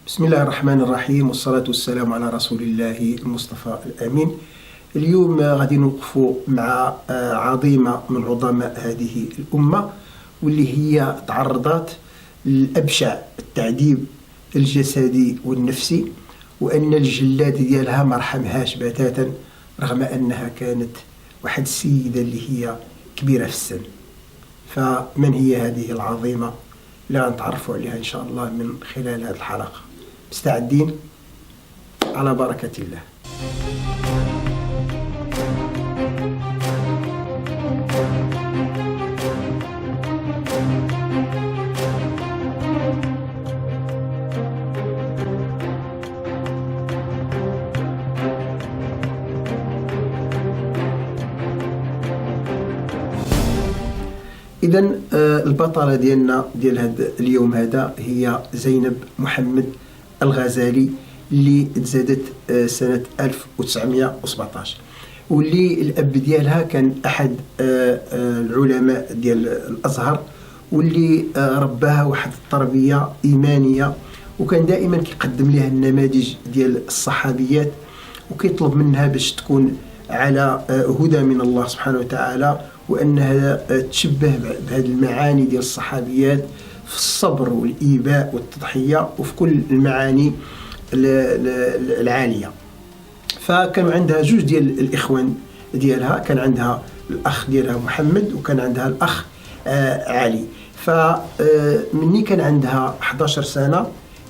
بسم الله الرحمن الرحيم، والصلاة والسلام على رسول الله المصطفى الأمين. اليوم غادي نوقفوا مع عظيمة من عظماء هذه الأمة، واللي هي تعرضت لأبشع التعذيب الجسدي والنفسي، وأن الجلاد ديالها ما رحمهاش بتاتا، رغم أنها كانت واحد السيدة اللي هي كبيرة في السن. فمن هي هذه العظيمة؟ لا نتعرفوا عليها إن شاء الله من خلال هذه الحلقة. مستعدين؟ على بركة الله. إذن البطلة ديالنا ديال هذا اليوم هذا هي زينب محمد الغزالي، اللي تزادت سنة 1917، واللي الأب ديالها كان أحد العلماء ديال الأزهر، واللي رباها واحد التربية إيمانية، وكان دائما كيقدم لها النماذج ديال الصحابيات، وكيطلب منها باش تكون على هدى من الله سبحانه وتعالى، وأنها تشبه بهذه المعاني ديال الصحابيات في الصبر والإيباء والتضحية، وفي كل المعاني العالية. فكان عندها جوج ديال الإخوان ديالها، كان عندها الأخ ديالها محمد، وكان عندها الأخ علي. فمني كان عندها 11 سنة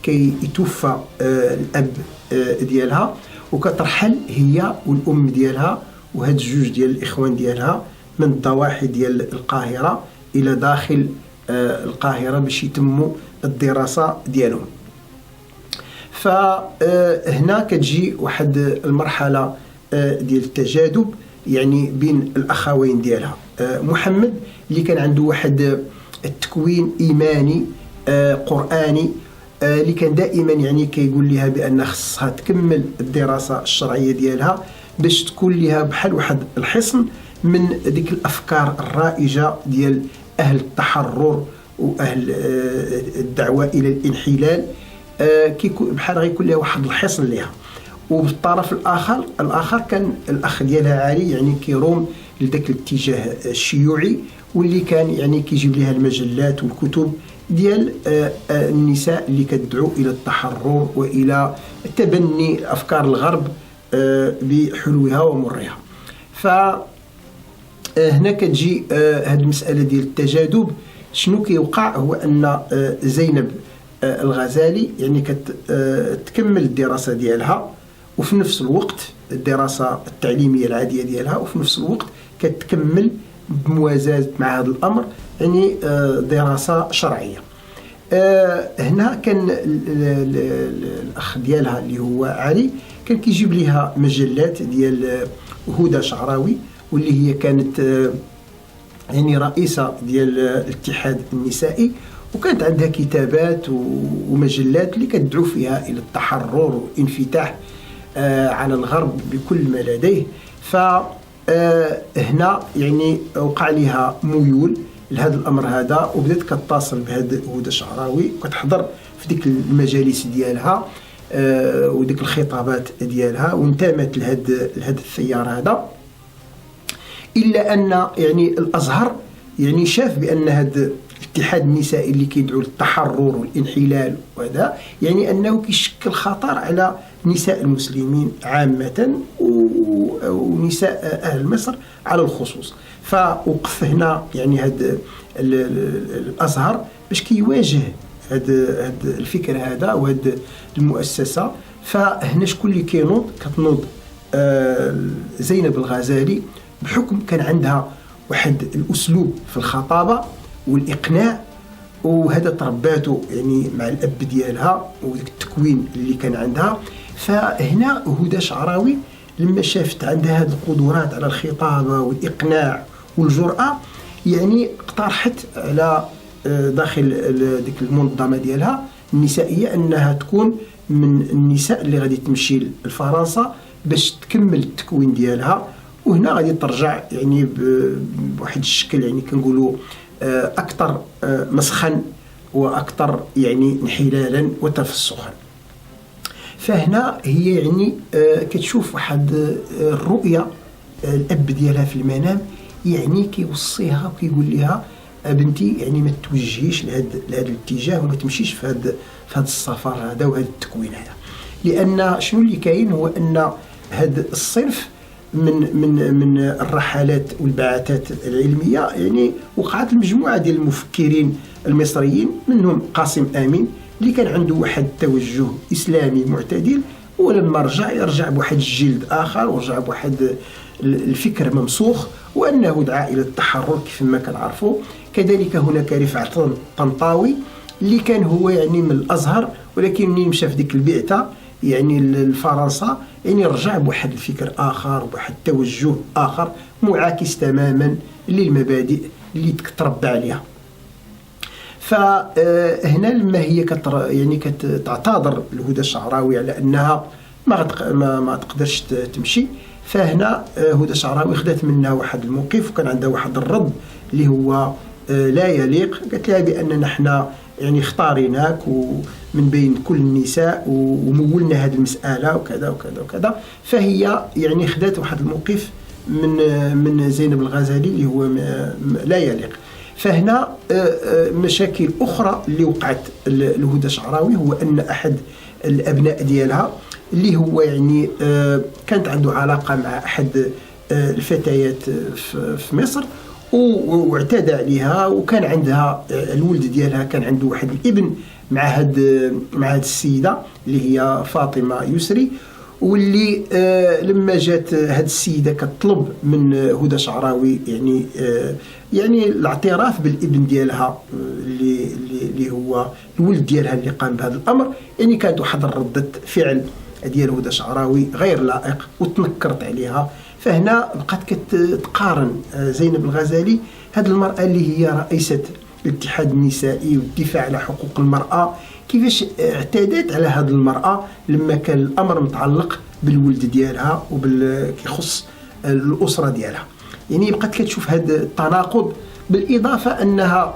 كي يتوفى الأب ديالها، وكترحل هي والأم ديالها وهاد الجوج ديال الإخوان ديالها من الضواحي ديال القاهرة إلى داخل القاهرة باش يتموا الدراسة ديالهم. فهنا كتجي واحد المرحلة ديال التجاذب يعني بين الأخوين ديالها. محمد اللي كان عنده واحد التكوين إيماني قرآني، اللي كان دائما يعني كيقول لها بأن خصها تكمل الدراسة الشرعية ديالها باش تكون لها بحال واحد الحصن من ديك الأفكار الرائجة ديال أهل التحرر وأهل الدعوة إلى الانحلال، بحال غيكون لها واحد الحصن لها. وبالطرف الآخر كان الأخ ديالها علي يعني كيروم لذاك الاتجاه الشيوعي، واللي كان يعني كيجيب لها المجلات والكتب ديال النساء اللي كتدعو إلى التحرر وإلى تبني أفكار الغرب بحلوها ومرها. هنا كتجي هذه المسألة ديال التجاذب. شنو كيوقع هو أن زينب الغزالي يعني كتكمل الدراسة ديالها، وفي نفس الوقت الدراسة التعليمية العادية ديالها، وفي نفس الوقت كتكمل بموازاة مع هذا الأمر يعني دراسة شرعية. هنا كان الأخ ديالها اللي هو علي كان كيجيب لها مجلات ديال هدى شعراوي، واللي هي كانت يعني رئيسة ديال الاتحاد النسائي، وكانت عندها كتابات ومجلات اللي كتدعو فيها إلى التحرر والانفتاح على الغرب بكل ما لديه. فهنا يعني وقع لها ميول لهذا الأمر هذا، وبدأت كتصل بهذا هدى شعراوي وكتحضر في ديك المجالس ديالها وديك الخطابات ديالها، وانتمت لهذا الثيار هذا. إلا أن يعني الأزهر يعني شاف بأن هذا الاتحاد النسائي اللي كيدعو للتحرر والانحلال وهذا يعني أنه كيشكل خطر على نساء المسلمين عامة ونساء أهل مصر على الخصوص. فوقف هنا يعني هذا الأزهر باش كيواجه هذا الفكر هذا وهذا المؤسسة. فهنا شكون اللي كتنوض زينب الغزالي، بحكم كان عندها واحد الأسلوب في الخطابة والإقناع، وهذا ترباته يعني مع الأب ديالها وديك التكوين اللي كان عندها. فهنا هدى شعراوي لما شافت عندها هذه القدرات على الخطابة والإقناع والجرأة، يعني اقترحت على داخل ديك المنظمة ديالها النسائية أنها تكون من النساء اللي غادي تمشي لفرنسا باش تكمل التكوين ديالها، وهنا غادي ترجع يعني بواحد الشكل يعني كنقولوا أكثر مسخا وأكثر يعني انحلالا وتفسخا. فهنا هي يعني كتشوف واحد الرؤيه الاب ديالها في المنام، يعني كيوصيها وكيقول لها بنتي يعني ما توجهيش لهذا الاتجاه وما تمشيش في هذا السفر هذا وهذا التكوين هذا، لان شنو اللي كاين هو ان هذا الصنف من الرحلات والبعثات العلميه يعني وقعت المجموعه ديال المفكرين المصريين، منهم قاسم امين اللي كان عنده واحد التوجه اسلامي معتدل، ولما رجع بواحد الجلد اخر ورجع بواحد الفكر ممسوخ، وانه دعا الى التحرر كيف ما كنعرفوا. كذلك هناك رفعت طنطاوي اللي كان هو يعني من الازهر، ولكن منين مشى في ديك البعثه يعني لفرنسا يعني رجع بواحد الفكر اخر وبواحد التوجه اخر معاكس تماما للمبادئ اللي تربى عليها. فهنا لما هي يعني كتعتذر الهدى الشعراوي على انها ما تقدرش تمشي، فهنا هدى الشعراوي خدات منها واحد الموقف وكان عندها واحد الرد اللي هو لا يليق. قالت لها بان نحن يعني اختاريناك ومن بين كل النساء ومولنا هذه المساله وكذا وكذا وكذا. فهي يعني خدات واحد الموقف من زينب الغزالي اللي هو لا يليق. فهنا مشاكل اخرى اللي وقعت لهدى الشعراوي هو ان احد الابناء ديالها اللي هو يعني كانت عنده علاقه مع احد الفتيات في مصر واعتدى عليها، وكان عندها الولد ديالها كان عنده واحد الابن مع هاد السيده اللي هي فاطمه يسري، واللي لما جات هاد السيده كتطلب من هدى شعراوي يعني الاعتراف بالابن ديالها اللي هو الولد ديالها اللي قام بهذا الامر، يعني كانت واحد ردة فعل ديال هدى شعراوي غير لائق وتنكرت عليها. فهنا بقات كتقارن زينب الغزالي هذه المرأة اللي هي رئيسة الاتحاد النسائي والدفاع على حقوق المرأة، كيفاش اعتدت على هذه المرأة لما كان الأمر متعلق بالولد ديالها وبالخص الأسرة ديالها. يعني بقات كتشوف هذا التناقض، بالإضافة أنها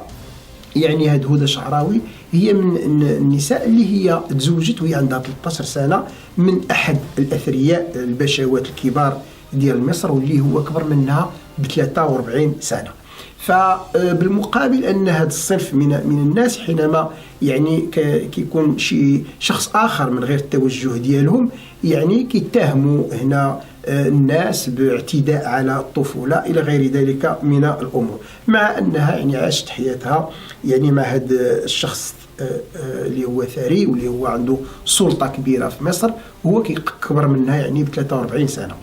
يعني هدى شعراوي هي من النساء اللي هي تزوجت وهي عندها 13 سنة من أحد الأثرياء البشوات الكبار ديال مصر واللي هو كبر منها ب 43 سنة. فبالمقابل أن هذا الصنف من الناس حينما يعني كيكون شي شخص آخر من غير التوجه ديالهم يعني كيتهموا هنا الناس باعتداء على الطفولة إلى غير ذلك من الأمور، مع أنها يعني عاشت حياتها يعني مع هذا الشخص اللي هو ثري واللي هو عنده سلطة كبيرة في مصر، وهو كبر منها يعني ب 43 سنة.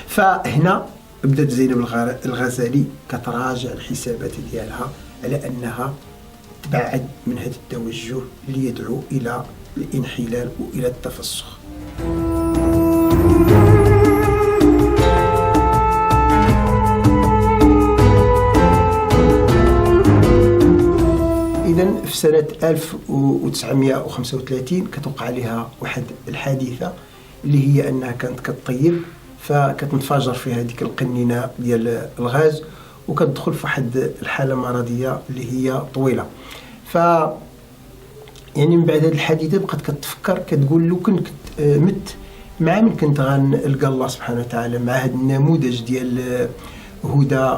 فهنا بدأت زينب الغزالي كتراجع الحسابات ديالها على أنها تبعد من هذا التوجه اللي يدعو إلى الانحلال وإلى التفسخ. إذن في سنة 1935 كتوقع عليها واحد الحادثة اللي هي أنها كانت كتطيب، فكتنفجر في هذيك القنينة ديال الغاز وكتدخل في واحد الحالة مرضية اللي هي طويلة. ف يعني من بعد هذه الحادثة بقات كتفكر كتقول لو كنت مت مع من كنت غنلقى الله سبحانه وتعالى مع هذا النموذج ديال هدى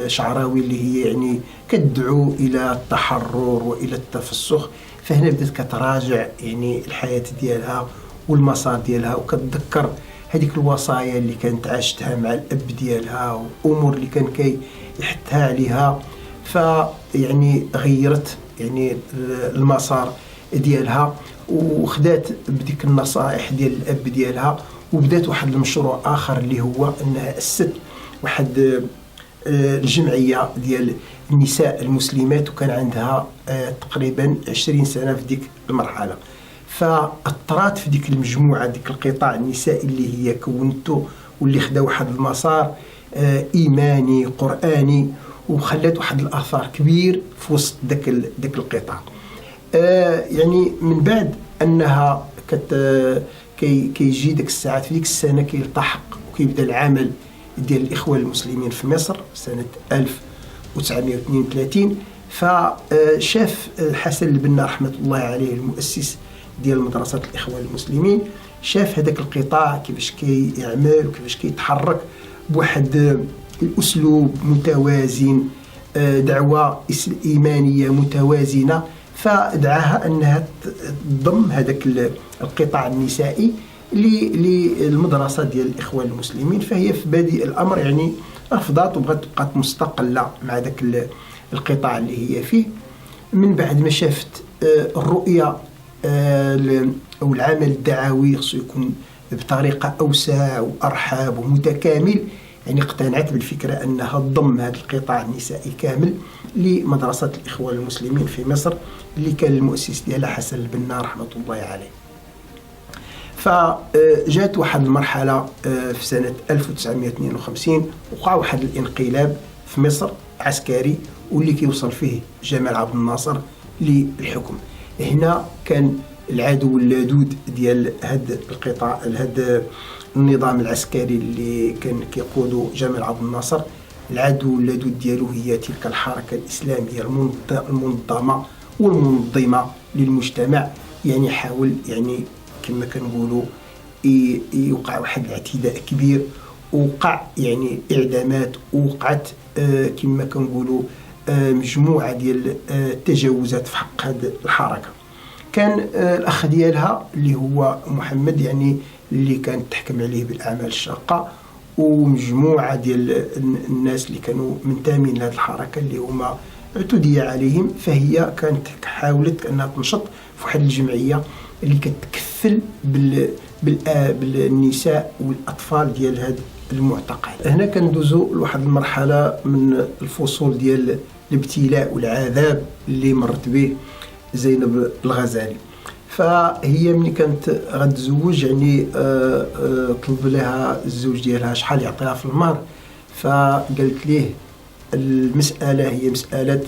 شعراوي اللي هي يعني كتدعو إلى التحرر وإلى التفسخ. فهنا بدات كتراجع يعني الحياة ديالها والمسار ديالها وكتذكر هذيك الوصايا اللي كانت عاشتها مع الأب ديالها وأمور اللي كان يحثها عليها، فيعني غيرت يعني المسار ديالها وخدات بديك النصائح ديال الأب ديالها وبدات واحد المشروع آخر اللي هو أنها أسست واحد الجمعية ديال النساء المسلمات، وكان عندها تقريبا 20 سنة في ديك المرحلة. فأطرات في ديك المجموعة ديك القطاع النسائي اللي هي كونته واللي خدا واحد المسار إيماني قرآني وخلات واحد الأثر كبير في وسط داك القطاع. يعني من بعد أنها كيجي داك الساعات في ديك السنة كيلتحق وكيبدا العمل ديال الإخوة المسلمين في مصر سنة 1932. فشاف حسن البنا رحمة الله عليه المؤسس ديال مدرسة الإخوان المسلمين، شاف هذاك القطاع كيفاش كيعمل وكيفاش كيتحرك بواحد الأسلوب متوازن، دعوة إيمانية متوازنة، فدعاها أنها تضم هذاك القطاع النسائي للمدرسة ديال الإخوان المسلمين. فهي في بادئ الأمر يعني رفضت وبغات تبقى مستقلة مع ذاك القطاع اللي هي فيه. من بعد ما شافت الرؤية أو العمل الدعوي خصو يكون بطريقة أوسع وأرحب ومتكامل، يعني اقتنعت بالفكرة أنها تضم هذا القطاع النسائي كامل لمدرسة الإخوان المسلمين في مصر اللي كان المؤسس ديالها حسن البنا رحمة الله عليه. فجات واحد المرحلة في سنة 1952 وقع واحد الانقلاب في مصر عسكري، واللي كيوصل فيه جمال عبد الناصر للحكم. هنا كان العدو اللدود ديال هذا القطاع، هذا النظام العسكري اللي كان كيقوده جمال عبد الناصر، العدو اللدود ديالو هي تلك الحركة الإسلامية المنظمة والمنظمة للمجتمع. يعني حاول يعني كما كنقولوا يوقع واحد الاعتداء كبير، وقع يعني إعدامات، وقعت كما كنقولوا مجموعة ديال التجاوزات في حق هذه الحركة. كان الأخ ديالها اللي هو محمد يعني اللي كانت تحكم عليه بالأعمال الشاقة، ومجموعة ديال الناس اللي كانوا منتمين لهذه الحركة اللي هما اعتدي عليهم. فهي كانت حاولت أنها تنشط في واحد الجمعية اللي كتكفل بالنساء والأطفال ديال هذا المعتقل. هنا كندوزو لواحد المرحلة من الفصول ديال الابتلاء والعذاب اللي مرت به زينب الغزالي. فهي ملي كانت غتزوج يعني طلب لها الزوج ديالها شحال يعطيها في المهر، فقالت ليه المسألة هي مسألة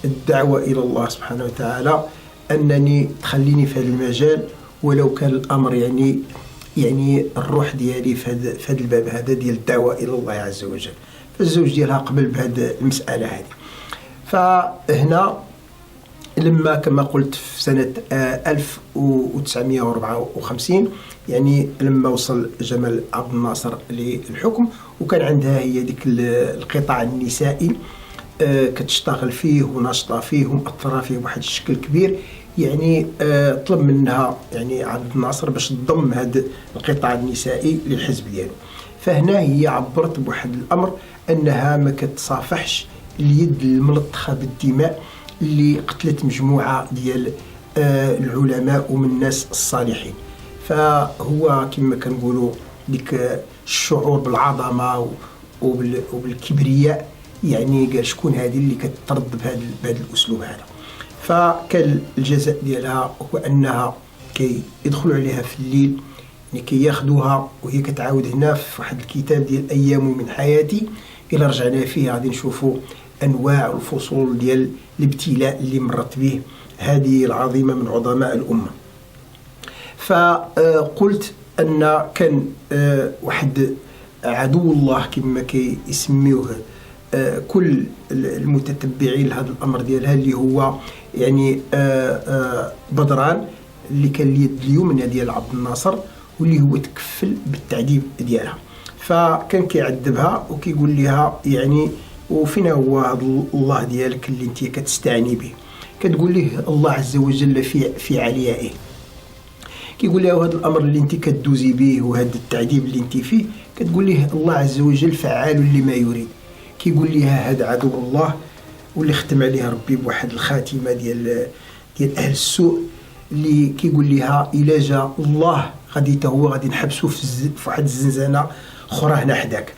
الدعوة إلى الله سبحانه وتعالى، أنني تخليني في هذا المجال ولو كان الأمر يعني الروح ديالي في هذا الباب هذا ديال الدعوة إلى الله عز وجل. فالزوج ديالها قبل بهذه المسألة هذه. فهنا لما كما قلت في سنة 1954 يعني لما وصل جمال عبد الناصر للحكم، وكان عندها هي ديك القطاع النسائي كتشتغل فيه وناشطة فيه ومأثرة فيه بواحد الشكل كبير، يعني طلب منها يعني عبد الناصر باش تضم هذا القطاع النسائي للحزب ديالو. فهنا هي عبرت بواحد الأمر أنها ما كتصافحش اليد الملطخة بالدماء اللي قتلت مجموعة ديال العلماء ومن الناس الصالحين. فهو كما كنقولوا ديك الشعور بالعظمة وبالكبرياء، يعني قال شكون هذه اللي كترد بهذا الأسلوب هذا. فكان الجزاء ديالها هو أنها كيدخلوا عليها في الليل، يعني كياخذوها وهي كتعاود هنا في واحد الكتاب ديال أيام من حياتي إلا رجعنا فيه غادي نشوفوا أنواع الفصول ديال الابتلاء اللي مرت به هذه العظيمة من عظماء الأمة. فقلت أن كان واحد عدو الله كما كيسميوه كل المتتبعين لهذا الأمر ديالها، اللي هو يعني بدران اللي كان اليد اليمنى ديال عبد الناصر، واللي هو تكفل بالتعذيب ديالها. فكان كيعذبها وكيقول لها يعني وفينا هو هذا الله ديالك اللي انت كتستعني به؟ كتقول ليه الله عز وجل في عليائه. كيقول لها هذا الامر اللي انت كدوزي به وهذا التعذيب اللي انت فيه، كتقول ليه الله عز وجل فعال لما يريد. كيقول لها هذا عدو الله واللي ختم عليها ربي بواحد الخاتمه ديال اهل السوء، اللي كيقول لها الا جاء الله غادي هو غادي نحبسه في واحد الزنزانه اخرى هنا حداك.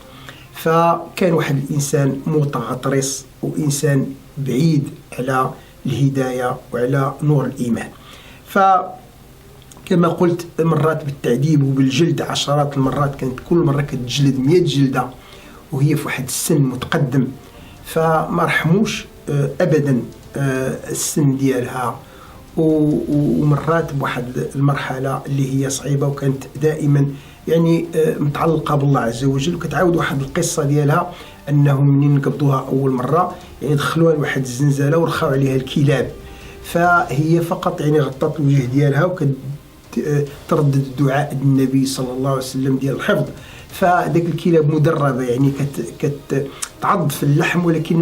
فكان واحد الانسان متغطرس وانسان بعيد على الهدايه وعلى نور الايمان. فكما قلت مرات بالتعذيب وبالجلد عشرات المرات، كانت كل مره كتجلد 100 جلده وهي في واحد السن متقدم، فما رحموش ابدا السن ديالها. ومرات بواحد المرحله اللي هي صعيبه، وكانت دائما يعني متعلقه بالله عز وجل. وكتعاود واحد القصه ديالها انهم منين قبضوها اول مره يعني دخلوها لواحد الزنزانه ورخاو عليها الكلاب، فهي فقط يعني غطت الوجه ديالها وكتردد الدعاء النبي صلى الله عليه وسلم ديال الحفظ. فداك الكلاب مدربه يعني كتعض في اللحم ولكن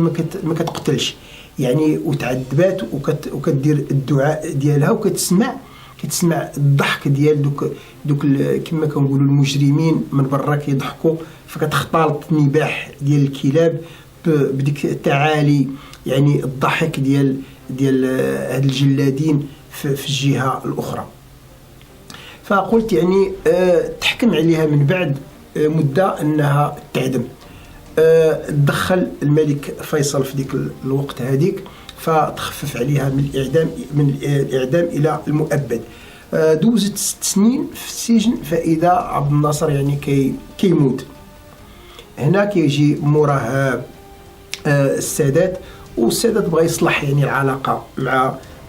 ما كتقتلش يعني، وتعذبات وكدير الدعاء ديالها وكتسمع الضحك ديال دوك كما كنقولوا المجرمين من برا كيضحكوا، فكتختلط النباح ديال الكلاب بديك التعالي يعني الضحك ديال هاد الجلادين في الجهه الاخرى. فقلت يعني تحكم عليها من بعد مده انها تعدم. دخل الملك فيصل في ديك الوقت هذيك فتخفف عليها من الاعدام الى المؤبد. دوزت 6 سنين في السجن، فاذا عبد الناصر يعني كيموت. هنا كيجي موراه السادات، والسادات بغى يصلح يعني العلاقه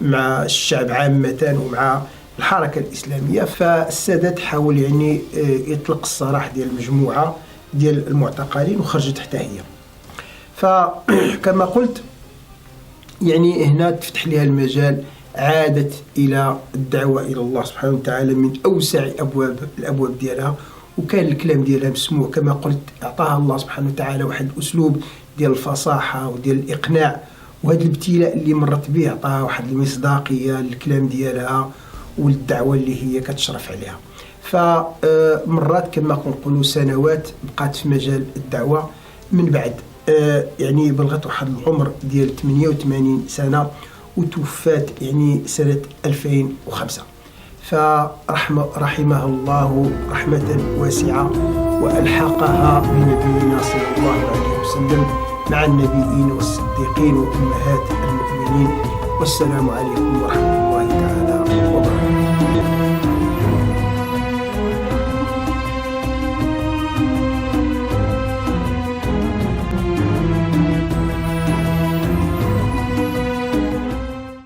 مع الشعب عامه ومع الحركه الاسلاميه. فالسادات حاول يعني يطلق السراح ديال مجموعه ديال المعتقلين وخرجت حتى هي. فكما قلت يعني هنا تفتح لها المجال، عادت الى الدعوه الى الله سبحانه وتعالى من اوسع الابواب ديالها، وكان الكلام ديالها مسموع. كما قلت اعطاها الله سبحانه وتعالى واحد الاسلوب ديال الفصاحه وديال الاقناع، وهذا الابتلاء اللي مرت به عطاها واحد المصداقيه للكلام ديالها والدعوه اللي هي كتشرف عليها. فمرات كما كنقولوا سنوات بقات في مجال الدعوه، من بعد يعني بلغت واحد العمر ديال 88 سنه وتوفات يعني سنه 2005. فرحمها الله رحمه واسعه والحقها بنبينا صلى الله عليه وسلم مع النبيين والصديقين وامهات المؤمنين. والسلام عليكم ورحمه الله.